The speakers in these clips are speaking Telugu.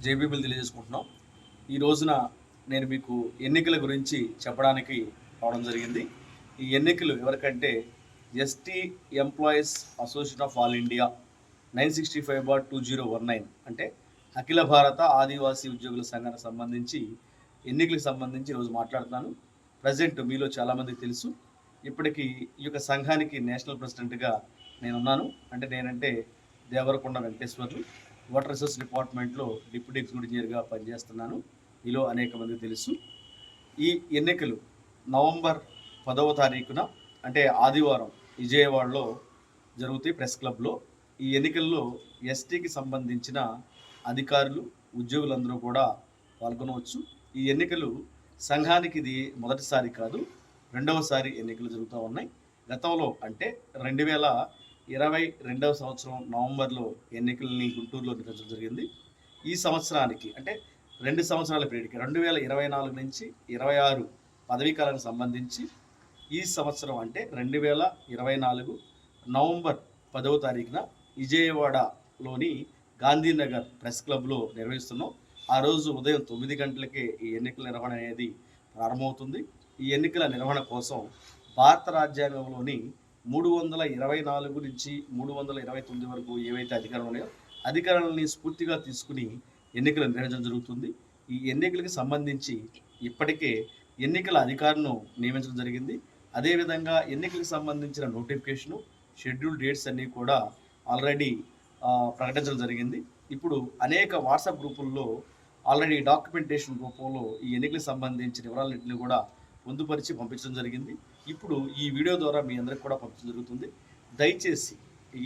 జేబీబీలు తెలియజేసుకుంటున్నాం. ఈ రోజున నేను మీకు ఎన్నికల గురించి చెప్పడానికి రావడం జరిగింది. ఈ ఎన్నికలు ఎవరికంటే ST employees association of all India 965/2019 అంటే అఖిల భారత ఆదివాసీ ఉద్యోగుల సంఘానికి సంబంధించి ఎన్నికలకు సంబంధించి ఈరోజు మాట్లాడుతున్నాను. ప్రజెంట్ మీలో చాలామందికి తెలుసు, ఇప్పటికీ ఈ యొక్క సంఘానికి నేషనల్ ప్రెసిడెంట్గా నేనున్నాను. నేనంటే దేవరకొండ వెంకటేశ్వర్లు, వాటర్ రిసోర్స్ డిపార్ట్మెంట్లో డిప్యూటీ ఎగ్జిక్యూటివ్ ఇంజనీర్గా పనిచేస్తున్నాను. మీలో అనేక మందికి తెలుసు. ఈ ఎన్నికలు నవంబర్ 10వ తారీఖున అంటే ఆదివారం విజయవాడలో జరుగుతాయి, ప్రెస్ క్లబ్లో. ఈ ఎన్నికల్లో ఎస్టీకి సంబంధించిన అధికారులు, ఉద్యోగులందరూ కూడా పాల్గొనవచ్చు. ఈ ఎన్నికలు సంఘానికి ఇది మొదటిసారి కాదు, రెండవసారి ఎన్నికలు జరుగుతూ ఉన్నాయి. గతంలో అంటే 2022వ సంవత్సరం నవంబర్లో ఎన్నికల్ని గుంటూరులో నిర్వహించడం జరిగింది. ఈ సంవత్సరానికి అంటే 2 సంవత్సరాల పీరియడ్కి 2024 నుంచి 26 పదవీకాలానికి సంబంధించి ఈ సంవత్సరం అంటే 2024 నవంబర్ 10వ తారీఖున విజయవాడలోని గాంధీనగర్ ప్రెస్ క్లబ్లో నిర్వహిస్తున్నాం. ఆ రోజు ఉదయం 9 గంటలకే ఈ ఎన్నికల నిర్వహణ అనేది ప్రారంభమవుతుంది. ఈ ఎన్నికల నిర్వహణ కోసం భారత రాజ్యాంగంలోని 324 నుంచి 329 వరకు ఏవైతే అధికారాలు ఉన్నాయో అధికారాలని స్ఫూర్తిగా తీసుకుని ఎన్నికలు నిర్వహించడం జరుగుతుంది. ఈ ఎన్నికలకు సంబంధించి ఇప్పటికే ఎన్నికల అధికారులను నియమించడం జరిగింది. అదేవిధంగా ఎన్నికలకు సంబంధించిన నోటిఫికేషను, షెడ్యూల్ డేట్స్ అన్నీ కూడా ఆల్రెడీ ప్రకటించడం జరిగింది. ఇప్పుడు అనేక వాట్సాప్ గ్రూపుల్లో ఆల్రెడీ డాక్యుమెంటేషన్ రూపంలో ఈ ఎన్నికలకు సంబంధించిన వివరాలన్నింటినీ కూడా పొందుపరిచి పంపించడం జరిగింది. ఇప్పుడు ఈ వీడియో ద్వారా మీ అందరికి కూడా పంపించడం జరుగుతుంది. దయచేసి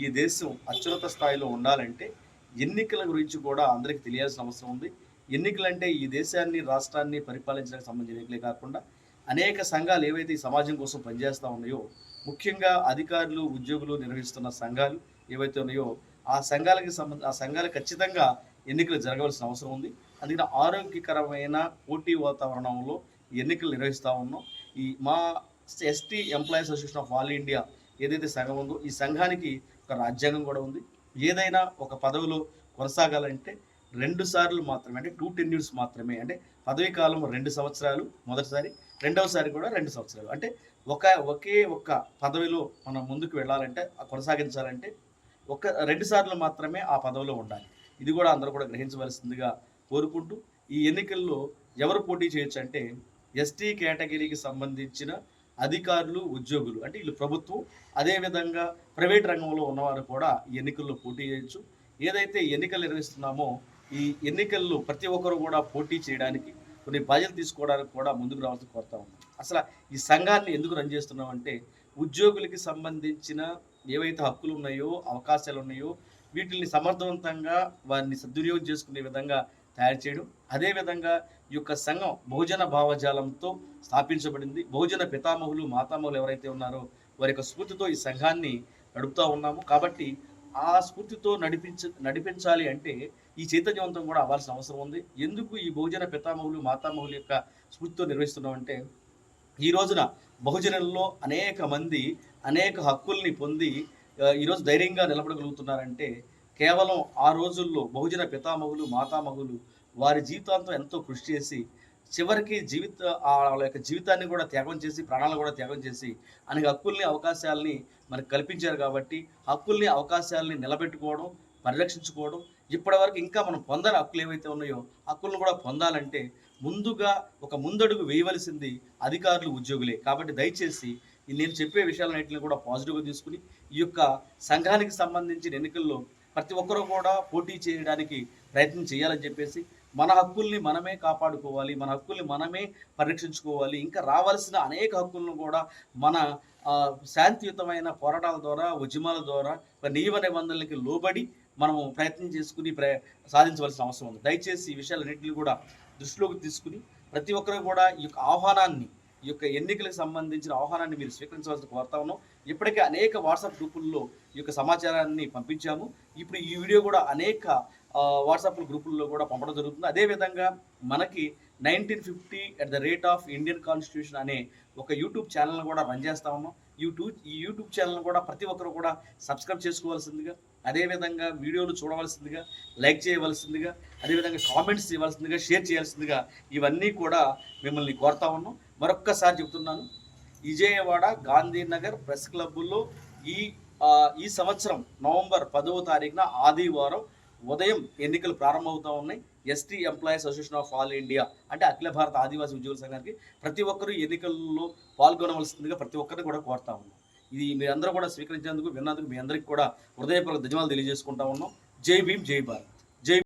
ఈ దేశం అత్యున్నత స్థాయిలో ఉండాలంటే ఎన్నికల గురించి కూడా అందరికీ తెలియాల్సిన అవసరం ఉంది. ఎన్నికలంటే ఈ దేశాన్ని, రాష్ట్రాన్ని పరిపాలించడానికి సంబంధించిన ఎన్నికలే కాకుండా అనేక సంఘాలు ఏవైతే ఈ సమాజం కోసం పనిచేస్తూ ఉన్నాయో, ముఖ్యంగా అధికారులు, ఉద్యోగులు నిర్వహిస్తున్న సంఘాలు ఏవైతే ఉన్నాయో ఆ సంఘాలకు ఖచ్చితంగా ఎన్నికలు జరగవలసిన అవసరం ఉంది. అందుకని ఆరోగ్యకరమైన పోటీ వాతావరణంలో ఎన్నికలు నిర్వహిస్తూ ఉన్నాం. ఈ మా ST employees association of all India ఏదైతే సంఘం ఉందో ఈ సంఘానికి ఒక రాజ్యాంగం కూడా ఉంది. ఏదైనా ఒక పదవిలో కొనసాగాలంటే 2 సార్లు మాత్రమే, అంటే 2 టెన్యూర్స్ మాత్రమే, అంటే పదవీ కాలం 2 సంవత్సరాలు మొదటిసారి, రెండవసారి కూడా 2 సంవత్సరాలు. అంటే ఒకే ఒక్క పదవిలో మనం ముందుకు వెళ్ళాలంటే, కొనసాగించాలంటే 2 సార్లు మాత్రమే ఆ పదవిలో ఉండాలి. ఇది కూడా అందరూ కూడా గ్రహించవలసిందిగా కోరుకుంటూ, ఈ ఎన్నికల్లో ఎవరు పోటీ చేయొచ్చు అంటే ఎస్టీ కేటగిరీకి సంబంధించిన అధికారులు, ఉద్యోగులు, అంటే వీళ్ళు ప్రభుత్వం, అదేవిధంగా ప్రైవేట్ రంగంలో ఉన్నవారు కూడా ఈ ఎన్నికల్లో పోటీ చేయొచ్చు. ఏదైతే ఎన్నికలు నిర్వహిస్తున్నామో ఈ ఎన్నికల్లో ప్రతి ఒక్కరు కూడా పోటీ చేయడానికి, కొన్ని బాధ్యతలు తీసుకోవడానికి కూడా ముందుకు రావాల్సి కోరుతా ఉన్నాం. అసలు ఈ సంఘాన్ని ఎందుకు రన్ చేస్తున్నాం అంటే ఉద్యోగులకి సంబంధించిన ఏవైతే హక్కులు ఉన్నాయో, అవకాశాలు ఉన్నాయో వీటిని సమర్థవంతంగా వారిని సద్వినియోగం చేసుకునే విధంగా తయారు చేయడం. అదేవిధంగా ఈ యొక్క సంఘం బహుజన భావజాలంతో స్థాపించబడింది. బహుజన పితామహులు, మాతామహులు ఎవరైతే ఉన్నారో వారి యొక్క స్ఫూర్తితో ఈ సంఘాన్ని నడుపుతూ ఉన్నాము. కాబట్టి ఆ స్ఫూర్తితో నడిపించాలి అంటే ఈ చైతన్యవంతం కూడా అవ్వాల్సిన అవసరం ఉంది. ఎందుకు ఈ బహుజన పితామహులు, మాతామహుల యొక్క స్ఫూర్తితో నిర్వహిస్తున్నామంటే ఈ రోజున బహుజనుల్లో అనేక మంది అనేక హక్కుల్ని పొంది ఈరోజు ధైర్యంగా నిలబడగలుగుతున్నారంటే కేవలం ఆ రోజుల్లో బహుజన పితామహులు, మాతామహులు వారి జీవితాంతం ఎంతో కృషి చేసి చివరికి వాళ్ళ యొక్క జీవితాన్ని కూడా త్యాగం చేసి, ప్రాణాలను కూడా త్యాగం చేసి అనేక హక్కుల్ని, అవకాశాలని మనకు కల్పించారు. కాబట్టి హక్కుల్ని, అవకాశాలని నిలబెట్టుకోవడం, పరిరక్షించుకోవడం, ఇప్పటివరకు ఇంకా మనం పొందని హక్కులు ఏవైతే ఉన్నాయో హక్కులను కూడా పొందాలంటే ముందుగా ఒక ముందడుగు వేయవలసింది అధికారులు, ఉద్యోగులే. కాబట్టి దయచేసి నేను చెప్పే విషయాలన్నింటినీ కూడా పాజిటివ్గా తీసుకుని ఈ యొక్క సంఘానికి సంబంధించిన ఎన్నికల్లో ప్రతి ఒక్కరూ కూడా పోటీ చేయడానికి ప్రయత్నం చేయాలని చెప్పేసి, మన హక్కుల్ని మనమే కాపాడుకోవాలి, మన హక్కుల్ని మనమే పరిరక్షించుకోవాలి. ఇంకా రావాల్సిన అనేక హక్కులను కూడా మన శాంతియుతమైన పోరాటాల ద్వారా, ఉద్యమాల ద్వారా, నియమ నిబంధనలకి లోబడి మనము ప్రయత్నం చేసుకుని సాధించవలసిన అవసరం ఉంది. దయచేసి ఈ విషయాలన్నింటినీ కూడా దృష్టిలోకి తీసుకుని ప్రతి ఒక్కరు కూడా ఈ యొక్క ఆహ్వానాన్ని, ఈ యొక్క ఎన్నికలకు సంబంధించిన ఆహ్వానాన్ని మీరు స్వీకరించవలసిన కోరుతా ఉన్నాం. ఇప్పటికే అనేక వాట్సాప్ గ్రూపుల్లో ఈ యొక్క సమాచారాన్ని పంపించాము. ఇప్పుడు ఈ వీడియో కూడా అనేక వాట్సాప్ గ్రూపుల్లో కూడా పంపడం జరుగుతుంది. అదేవిధంగా మనకి 1950 @Indian Constitution అనే ఒక యూట్యూబ్ ఛానల్ని కూడా రన్ చేస్తా ఉన్నాం. ఈ యూట్యూబ్ ఛానల్ కూడా ప్రతి ఒక్కరు కూడా సబ్స్క్రైబ్ చేసుకోవాల్సిందిగా, అదేవిధంగా వీడియోలు చూడవలసిందిగా, లైక్ చేయవలసిందిగా, అదేవిధంగా కామెంట్స్ ఇవ్వాల్సిందిగా, షేర్ చేయాల్సిందిగా ఇవన్నీ కూడా మిమ్మల్ని కోరుతా ఉన్నాం. మరొక్కసారి చెబుతున్నాను, విజయవాడ గాంధీనగర్ ప్రెస్ క్లబ్బుల్లో ఈ ఈ సంవత్సరం నవంబర్ 10వ తారీఖున ఆదివారం ఉదయం ఎన్నికలు ప్రారంభమవుతూ ఉన్నాయి. ST employees association of all India అంటే అఖిల భారత ఆదివాసీ ఉద్యోగుల సంఘానికి ప్రతి ఒక్కరూ ఎన్నికల్లో పాల్గొనవలసిందిగా ప్రతి ఒక్కరిని కూడా కోరుతా ఉన్నాం. ఇది మీరందరూ కూడా స్వీకరించేందుకు, విన్నందుకు మీ అందరికీ కూడా హృదయపూర్వక ధన్యవాదాలు తెలియజేసుకుంటా ఉన్నాం. జై భీమ్, జై భారత్.